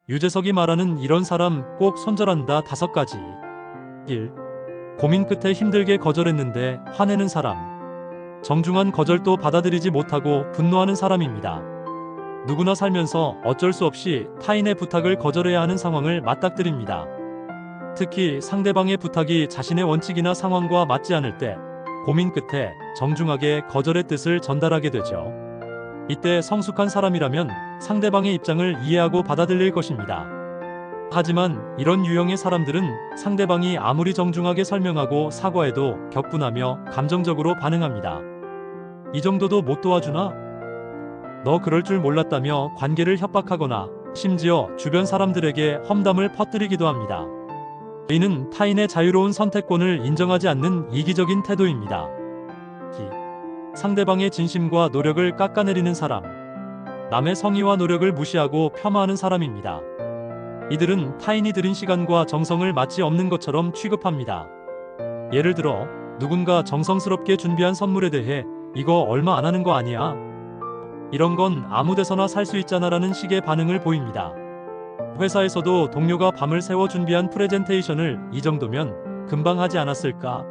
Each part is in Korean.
유재석이 말하는 이런 사람 꼭 손절한다 5가지. 1. 고민 끝에 힘들게 거절했는데 화내는 사람. 정중한 거절도 받아들이지 못하고 분노하는 사람입니다. 누구나 살면서 어쩔 수 없이 타인의 부탁을 거절해야 하는 상황을 맞닥뜨립니다. 특히 상대방의 부탁이 자신의 원칙이나 상황과 맞지 않을 때 고민 끝에 정중하게 거절의 뜻을 전달하게 되죠. 이때 성숙한 사람이라면 상대방의 입장을 이해하고 받아들일 것입니다. 하지만 이런 유형의 사람들은 상대방이 아무리 정중하게 설명하고 사과해도 격분하며 감정적으로 반응합니다. 이 정도도 못 도와주나? 너 그럴 줄 몰랐다며 관계를 협박하거나 심지어 주변 사람들에게 험담을 퍼뜨리기도 합니다. 이는 타인의 자유로운 선택권을 인정하지 않는 이기적인 태도입니다. 상대방의 진심과 노력을 깎아내리는 사람. 남의 성의와 노력을 무시하고 폄하하는 사람입니다. 이들은 타인이 들인 시간과 정성을 마치 없는 것처럼 취급합니다. 예를 들어 누군가 정성스럽게 준비한 선물에 대해 이거 얼마 안 하는 거 아니야? 이런 건 아무 데서나 살 수 있잖아 라는 식의 반응을 보입니다. 회사에서도 동료가 밤을 새워 준비한 프레젠테이션을 이 정도면 금방 하지 않았을까?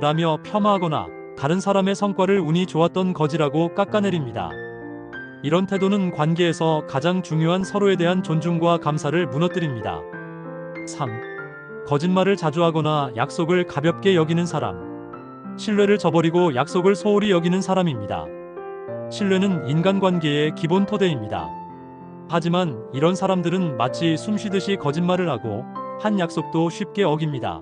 라며 폄하하거나 다른 사람의 성과를 운이 좋았던 거지라고 깎아내립니다. 이런 태도는 관계에서 가장 중요한 서로에 대한 존중과 감사를 무너뜨립니다. 3. 거짓말을 자주 하거나 약속을 가볍게 여기는 사람. 신뢰를 저버리고 약속을 소홀히 여기는 사람입니다. 신뢰는 인간관계의 기본 토대입니다. 하지만 이런 사람들은 마치 숨쉬듯이 거짓말을 하고 한 약속도 쉽게 어깁니다.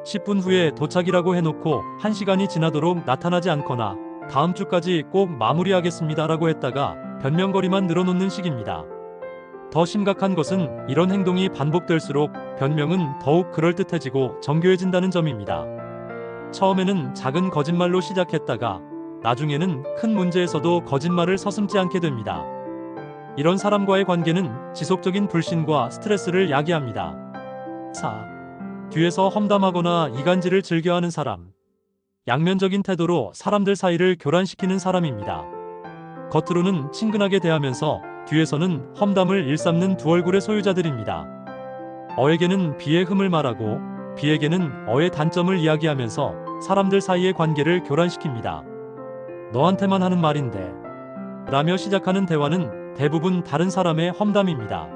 10분 후에 도착이라고 해놓고 1시간이 지나도록 나타나지 않거나 다음 주까지 꼭 마무리하겠습니다 라고 했다가 변명거리만 늘어놓는 식입니다. 더 심각한 것은 이런 행동이 반복될수록 변명은 더욱 그럴듯해지고 정교해진다는 점입니다. 처음에는 작은 거짓말로 시작했다가 나중에는 큰 문제에서도 거짓말을 서슴지 않게 됩니다. 이런 사람과의 관계는 지속적인 불신과 스트레스를 야기합니다. 4. 뒤에서 험담하거나 이간질을 즐겨하는 사람. 양면적인 태도로 사람들 사이를 교란시키는 사람입니다. 겉으로는 친근하게 대하면서 뒤에서는 험담을 일삼는 두 얼굴의 소유자들입니다. 어에게는 비의 흠을 말하고 비에게는 어의 단점을 이야기하면서 사람들 사이의 관계를 교란시킵니다. 너한테만 하는 말인데 라며 시작하는 대화는 대부분 다른 사람의 험담입니다.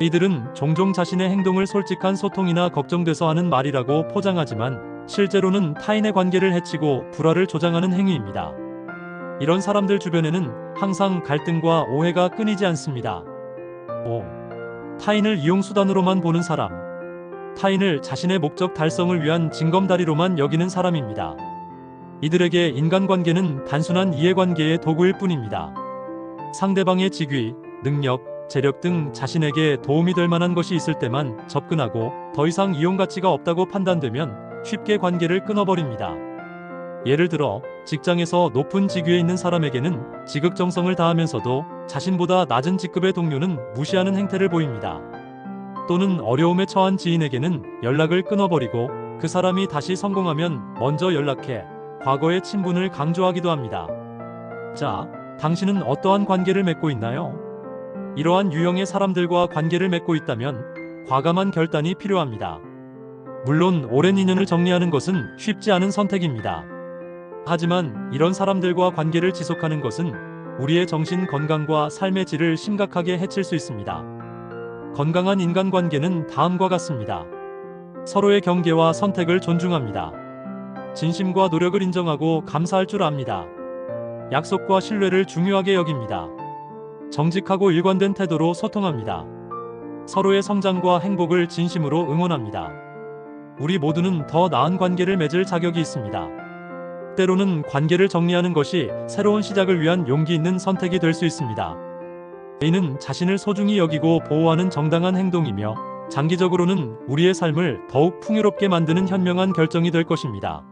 이들은 종종 자신의 행동을 솔직한 소통이나 걱정돼서 하는 말이라고 포장하지만 실제로는 타인의 관계를 해치고 불화를 조장하는 행위입니다. 이런 사람들 주변에는 항상 갈등과 오해가 끊이지 않습니다. 5. 타인을 이용수단으로만 보는 사람. 타인을 자신의 목적 달성을 위한 징검다리로만 여기는 사람입니다. 이들에게 인간관계는 단순한 이해관계의 도구일 뿐입니다. 상대방의 직위, 능력, 재력 등 자신에게 도움이 될 만한 것이 있을 때만 접근하고 더 이상 이용 가치가 없다고 판단되면 쉽게 관계를 끊어버립니다. 예를 들어 직장에서 높은 직위에 있는 사람에게는 지극정성을 다하면서도 자신보다 낮은 직급의 동료는 무시하는 행태를 보입니다. 또는 어려움에 처한 지인에게는 연락을 끊어버리고 그 사람이 다시 성공하면 먼저 연락해 과거의 친분을 강조하기도 합니다. 자, 당신은 어떠한 관계를 맺고 있나요? 이러한 유형의 사람들과 관계를 맺고 있다면 과감한 결단이 필요합니다. 물론 오랜 인연을 정리하는 것은 쉽지 않은 선택입니다. 하지만 이런 사람들과 관계를 지속하는 것은 우리의 정신 건강과 삶의 질을 심각하게 해칠 수 있습니다. 건강한 인간관계는 다음과 같습니다. 서로의 경계와 선택을 존중합니다. 진심과 노력을 인정하고 감사할 줄 압니다. 약속과 신뢰를 중요하게 여깁니다. 정직하고 일관된 태도로 소통합니다. 서로의 성장과 행복을 진심으로 응원합니다. 우리 모두는 더 나은 관계를 맺을 자격이 있습니다. 때로는 관계를 정리하는 것이 새로운 시작을 위한 용기 있는 선택이 될 수 있습니다. 이는 자신을 소중히 여기고 보호하는 정당한 행동이며 장기적으로는 우리의 삶을 더욱 풍요롭게 만드는 현명한 결정이 될 것입니다.